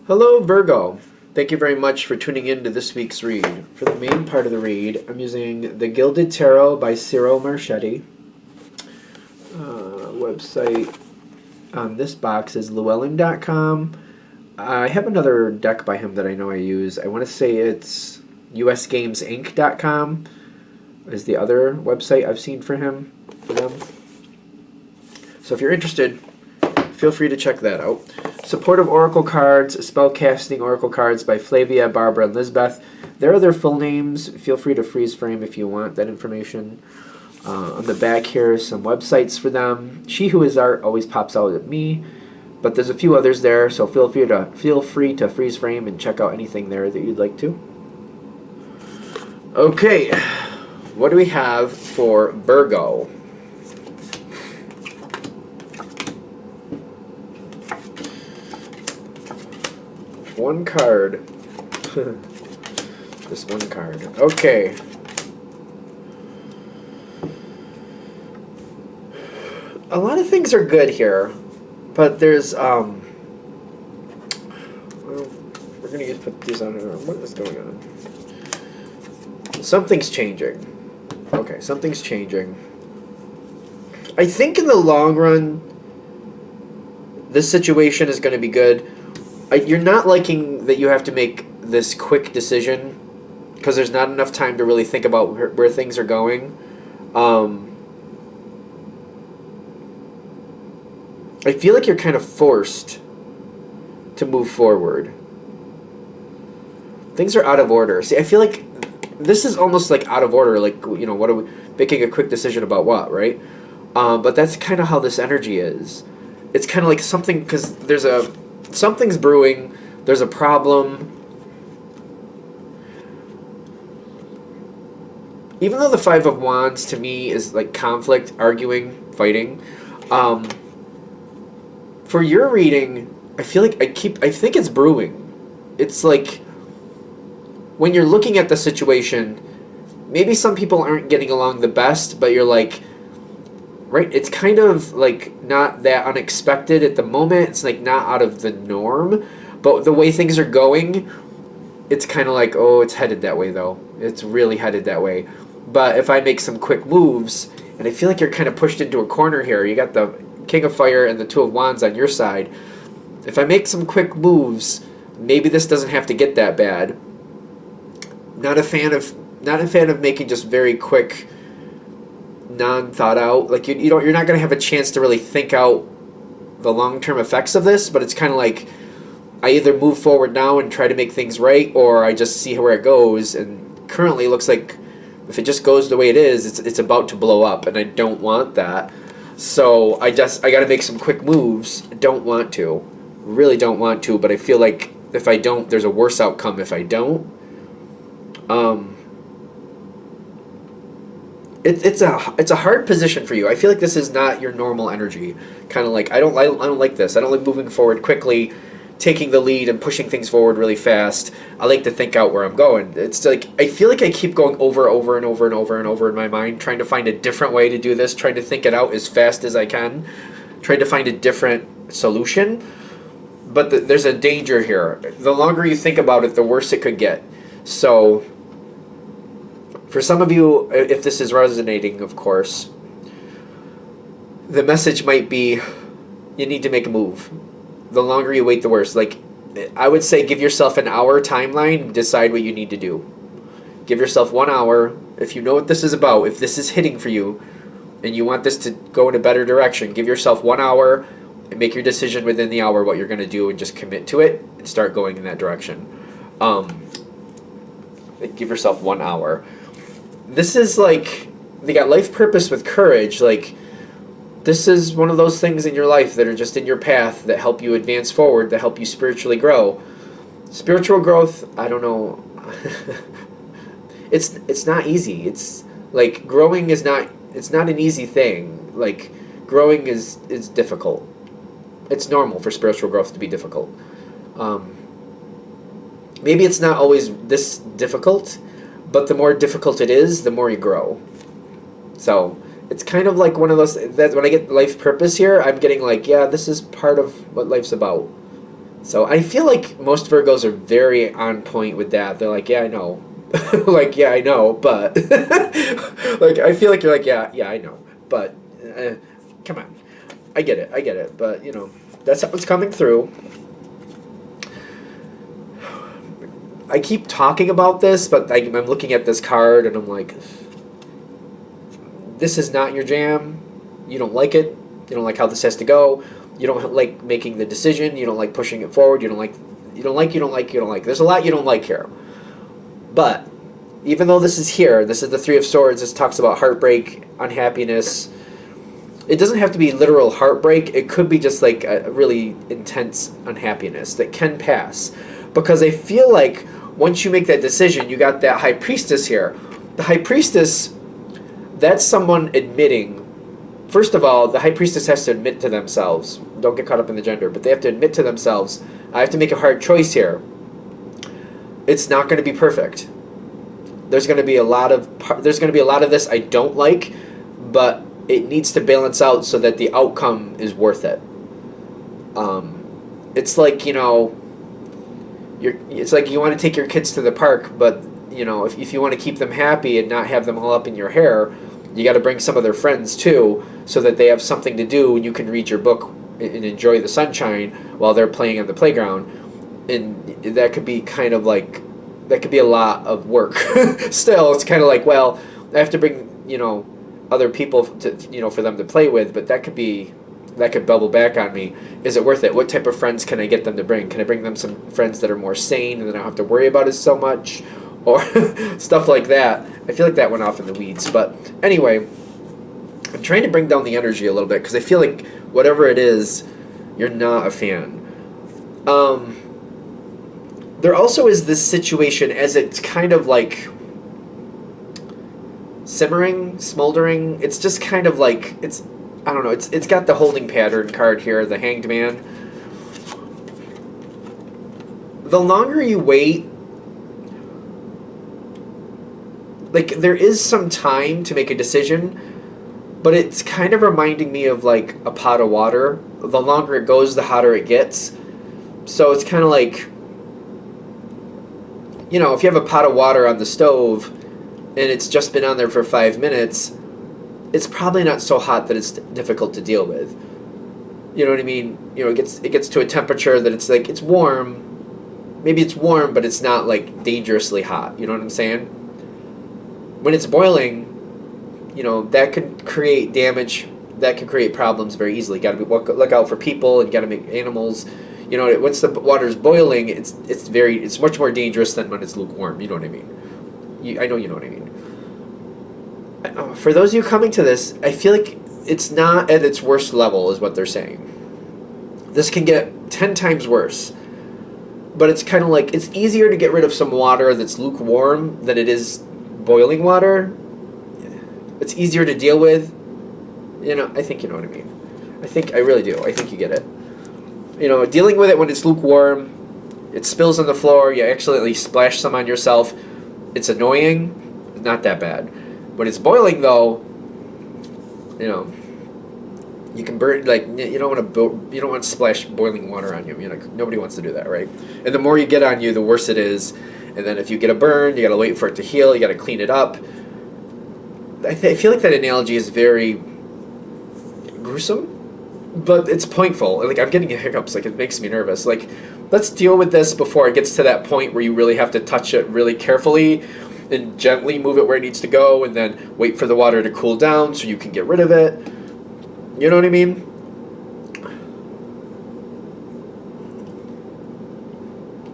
Hello, Virgo. Thank you very much for tuning in to this week's read. For the main part of the read, I'm using The Gilded Tarot by Ciro Marchetti. Website on this box is llewellyn.com. I have another deck by him that I know I use. I want to say it's usgamesinc.com is the other website I've seen for them. So if you're interested, feel free to check that out. Supportive Oracle Cards, Spellcasting Oracle Cards by Flavia, Barbara, and Lisbeth. There are their full names. Feel free to freeze frame if you want that information. On the back here, some websites for them. She Who Is Art always pops out at me, but there's a few others there, so feel free to freeze frame and check out anything there that you'd like to. Okay, what do we have for Virgo? One card. This one card. Okay. A lot of things are good here, but there's well, we're gonna just put these on. What is going on? Something's changing. Okay, something's changing. I think in the long run, this situation is going to be good. You're not liking that you have to make this quick decision because there's not enough time to really think about where things are going. I feel like you're kind of forced to move forward. Things are out of order. See, I feel like this is almost like out of order. Like, you know, what are we making a quick decision about what, right? But that's kind of how this energy is. It's kind of like something, because something's brewing. There's a problem. Even though the Five of Wands to me is like conflict, arguing, fighting. For your reading, I feel like I think it's brewing. It's like when you're looking at the situation, maybe some people aren't getting along the best, but you're like, right, it's kind of like not that unexpected at the moment. It's like not out of the norm, but the way things are going, it's kind of like, oh, it's headed that way though. It's really headed that way. But if I make some quick moves, and I feel like you're kind of pushed into a corner here. You got the King of Fire and the Two of Wands on your side. If I make some quick moves, maybe this doesn't have to get that bad. Not a fan of making just very quick, non-thought out. Like you're not going to have a chance to really think out the long-term effects of this. But it's kind of like I either move forward now and try to make things right, or I just see where it goes. And currently, it looks like if it just goes the way it is, it's about to blow up, and I don't want that. So I got to make some quick moves. Don't want to. Really don't want to, but I feel like if I don't, there's a worse outcome if I don't. It's a hard position for you. I feel like this is not your normal energy. Kind of like I don't like this. I don't like moving forward quickly, taking the lead and pushing things forward really fast. I like to think out where I'm going. It's like I feel like I keep going over and over in my mind, trying to find a different way to do this, trying to think it out as fast as I can, trying to find a different solution. But there's a danger here. The longer you think about it, the worse it could get. So for some of you, if this is resonating, of course, the message might be you need to make a move. The longer you wait, the worse. Like, I would say give yourself an hour timeline, decide what you need to do. Give yourself 1 hour. If you know what this is about, if this is hitting for you, and you want this to go in a better direction, give yourself 1 hour and make your decision within the hour what you're going to do and just commit to it and start going in that direction. Give yourself 1 hour. This is like, they got life purpose with courage, like, this is one of those things in your life that are just in your path that help you advance forward, that help you spiritually grow. Spiritual growth, I don't know. It's not easy. It's like growing is not, it's not an easy thing. Like growing is difficult. It's normal for spiritual growth to be difficult. Maybe it's not always this difficult, but the more difficult it is, the more you grow. So it's kind of like one of those, that when I get life purpose here, I'm getting like, yeah, this is part of what life's about. So I feel like most Virgos are very on point with that. They're like, yeah, I know. Like, yeah, I know, but like I feel like you're like, yeah, yeah, I know, but come on, I get it, but that's how it's coming through. I keep talking about this, but I'm looking at this card and I'm like, this is not your jam. You don't like it. You don't like how this has to go. You don't like making the decision. You don't like pushing it forward. You don't like. There's a lot you don't like here. But even though this is here, this is the Three of Swords. This talks about heartbreak, unhappiness. It doesn't have to be literal heartbreak. It could be just like a really intense unhappiness that can pass. Because I feel like once you make that decision, you got that High Priestess here. The High Priestess, that's someone admitting. First of all, the High Priestess has to admit to themselves. Don't get caught up in the gender, but they have to admit to themselves, I have to make a hard choice here. It's not going to be perfect. There's going to be a lot of this I don't like, but it needs to balance out so that the outcome is worth it. It's like it's like you want to take your kids to the park, but if you want to keep them happy and not have them all up in your hair, you got to bring some of their friends too, so that they have something to do and you can read your book and enjoy the sunshine while they're playing on the playground. And that could be kind of like, that could be a lot of work. Still, it's kind of like, well, I have to bring other people to for them to play with, but that could bubble back on me. Is it worth it? What type of friends can I get them to bring? Can I bring them some friends that are more sane and then I don't have to worry about it so much? Or stuff like that. I feel like that went off in the weeds. But anyway, I'm trying to bring down the energy a little bit because I feel like whatever it is, you're not a fan. There also is this situation as it's kind of like simmering, smoldering. It's just kind of like, I don't know, it's got the holding pattern card here, the Hanged Man. The longer you wait, like, there is some time to make a decision, but it's kind of reminding me of, like, a pot of water. The longer it goes, the hotter it gets. So it's kind of like, if you have a pot of water on the stove and it's just been on there for 5 minutes, it's probably not so hot that it's difficult to deal with. You know what I mean? It gets to a temperature that it's like, it's warm. Maybe it's warm, but it's not, like, dangerously hot. You know what I'm saying? When it's boiling, that could create damage. That could create problems very easily. Got to look out for people, and got to make animals. Once the water's boiling, it's much more dangerous than when it's lukewarm. You know what I mean? I know you know what I mean. For those of you coming to this, I feel like it's not at its worst level, is what they're saying. This can get 10 times worse. But it's kind of like, it's easier to get rid of some water that's lukewarm than it is boiling water. It's easier to deal with. I think you know what I mean. I really do. I think you get it. Dealing with it when it's lukewarm, it spills on the floor, you accidentally splash some on yourself. It's annoying. Not that bad. When it's boiling, though, you can burn. Like, you don't want to splash boiling water on you. Nobody wants to do that, right? And the more you get on you, the worse it is. And then if you get a burn, you got to wait for it to heal. You got to clean it up. I feel like that analogy is very gruesome, but it's pointful. Like, I'm getting hiccups. Like, it makes me nervous. Like, let's deal with this before it gets to that point where you really have to touch it really carefully and gently move it where it needs to go, and then wait for the water to cool down so you can get rid of it. You know what I mean?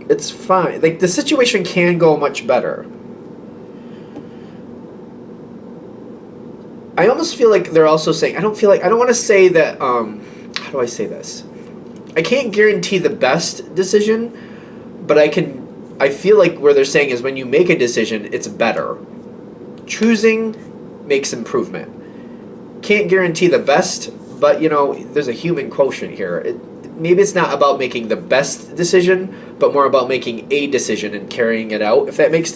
It's fine. Like, the situation can go much better. I almost feel like they're also saying, I don't want to say that, how do I say this? I can't guarantee the best decision, but I feel like where they're saying is when you make a decision, it's better. Choosing makes improvement. Can't guarantee the best, but, there's a human quotient here. Maybe it's not about making the best decision, but more about making a decision and carrying it out, if that makes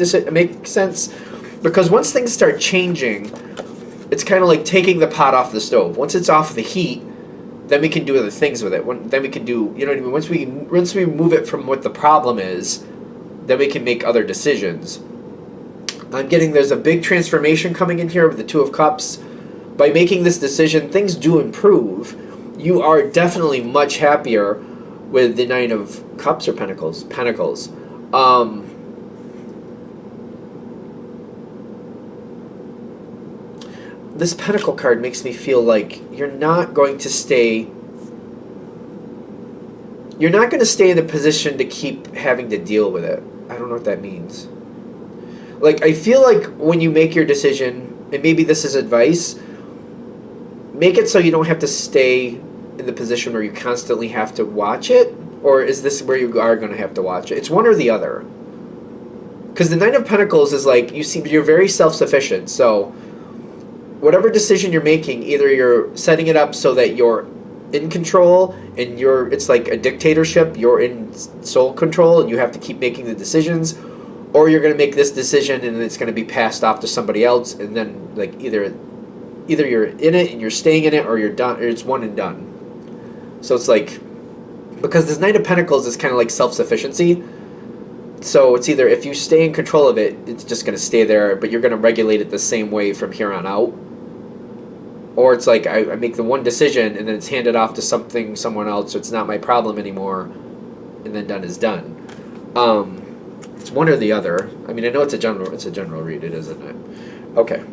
sense. Because once things start changing, it's kind of like taking the pot off the stove. Once it's off the heat, then we can do other things with it. Then we can do, you know what I mean? Once we remove it from what the problem is, then we can make other decisions. I'm getting there's a big transformation coming in here with the Two of Cups. By making this decision, things do improve. You are definitely much happier with the Nine of Cups or Pentacles. Pentacles. This Pentacle card makes me feel like you're not going to stay. You're not going to stay in a position to keep having to deal with it. I don't know what that means. Like, I feel like when you make your decision, and maybe this is advice, make it so you don't have to stay in the position where you constantly have to watch it, or is this where you are going to have to watch it? It's one or the other. Because the Nine of Pentacles is like, you're very self-sufficient, so whatever decision you're making, either you're setting it up so that you're in control and it's like a dictatorship, you're in sole control and you have to keep making the decisions, or you're going to make this decision and it's going to be passed off to somebody else, and then like either you're in it and you're staying in it, or you're done, or it's one and done. So it's like, because this Nine of Pentacles is kind of like self-sufficiency, so it's either if you stay in control of it, it's just going to stay there, but you're going to regulate it the same way from here on out. Or it's like I make the one decision and then it's handed off to someone else, so it's not my problem anymore, and then done is done. It's one or the other. I mean, I know it's a general read, it isn't it? Okay.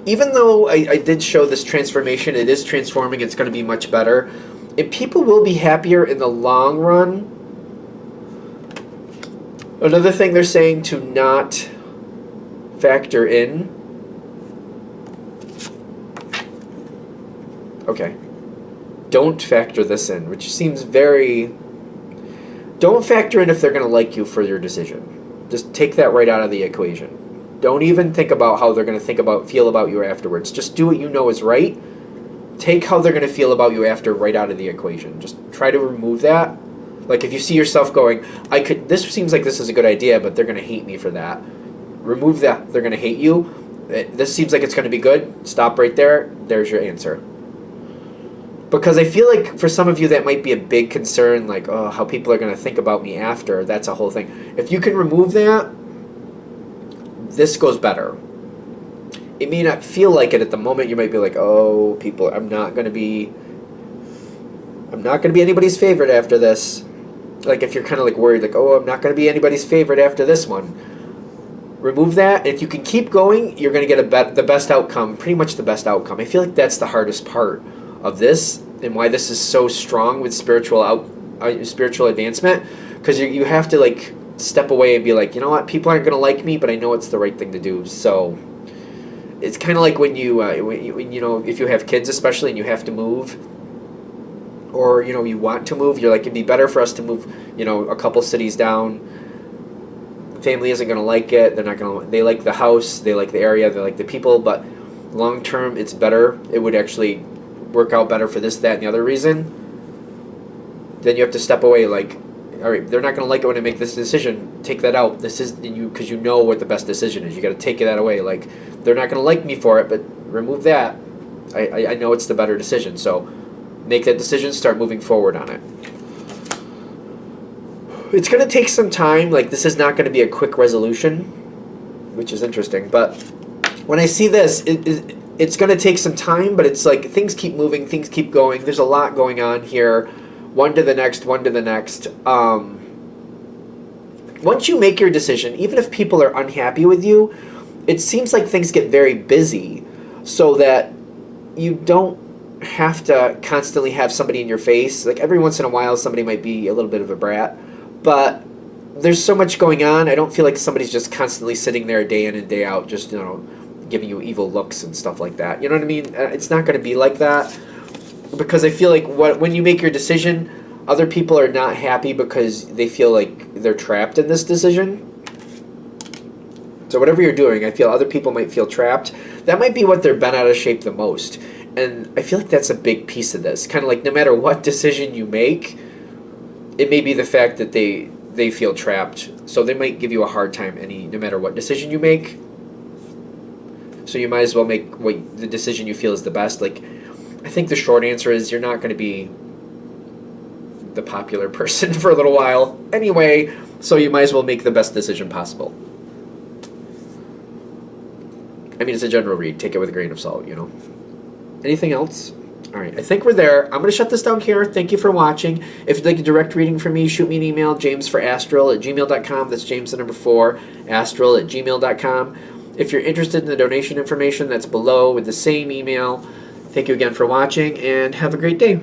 Even though I did show this transformation, it is transforming, it's going to be much better. And people will be happier in the long run. Another thing they're saying to not factor in. Okay. Don't factor this in, which seems very... Don't factor in if they're going to like you for your decision. Just take that right out of the equation. Don't even think about how they're going to feel about you afterwards. Just do what you know is right. Take how they're going to feel about you after right out of the equation. Just try to remove that. Like if you see yourself going, this seems like this is a good idea, but they're going to hate me for that. Remove that. They're going to hate you. This seems like it's going to be good. Stop right there. There's your answer. Because I feel like for some of you that might be a big concern, like, oh, how people are going to think about me after. That's a whole thing. If you can remove that, this goes better. It may not feel like it at the moment. You might be like, oh, people, I'm not going to be anybody's favorite after this. Like if you're kind of like worried, like, oh, I'm not going to be anybody's favorite after this one. Remove that. If you can keep going, you're going to get the best outcome, pretty much the best outcome. I feel like that's the hardest part of this and why this is so strong with spiritual advancement, because you have to like step away and be like, you know what, people aren't going to like me, but I know it's the right thing to do. So it's kind of like when you if you have kids especially and you have to move, or you want to move, you're like, it'd be better for us to move a couple cities down. Family isn't going to like it. They like the house, they like the area, they like the people, but long term it's better. It would actually work out better for this, that, and the other reason. Then you have to step away, like, all right, they're not going to like it when I make this decision. Take that out. This is because you know what the best decision is. You got to take that away. Like, they're not going to like me for it, but remove that. I know it's the better decision. So make that decision. Start moving forward on it. It's going to take some time. Like, this is not going to be a quick resolution, which is interesting. But when I see this, it's going to take some time, but it's like things keep moving, things keep going. There's a lot going on here. One to the next, one to the next. Once you make your decision, even if people are unhappy with you, it seems like things get very busy so that you don't have to constantly have somebody in your face. Like every once in a while, somebody might be a little bit of a brat, but there's so much going on. I don't feel like somebody's just constantly sitting there day in and day out, just, giving you evil looks and stuff like that. You know what I mean? It's not going to be like that, because I feel like when you make your decision, other people are not happy because they feel like they're trapped in this decision. So whatever you're doing, I feel other people might feel trapped. That might be what they're bent out of shape the most. And I feel like that's a big piece of this. Kind of like no matter what decision you make, it may be the fact that they feel trapped. So they might give you a hard time no matter what decision you make. So you might as well make the decision you feel is the best. Like, I think the short answer is you're not going to be the popular person for a little while anyway, so you might as well make the best decision possible. I mean, it's a general read. Take it with a grain of salt, you know. Anything else? All right, I think we're there. I'm going to shut this down here. Thank you for watching. If you'd like a direct reading from me, shoot me an email, jamesforastral@gmail.com. That's James the number 4, astral@gmail.com. If you're interested in the donation information, that's below with the same email. Thank you again for watching, and have a great day.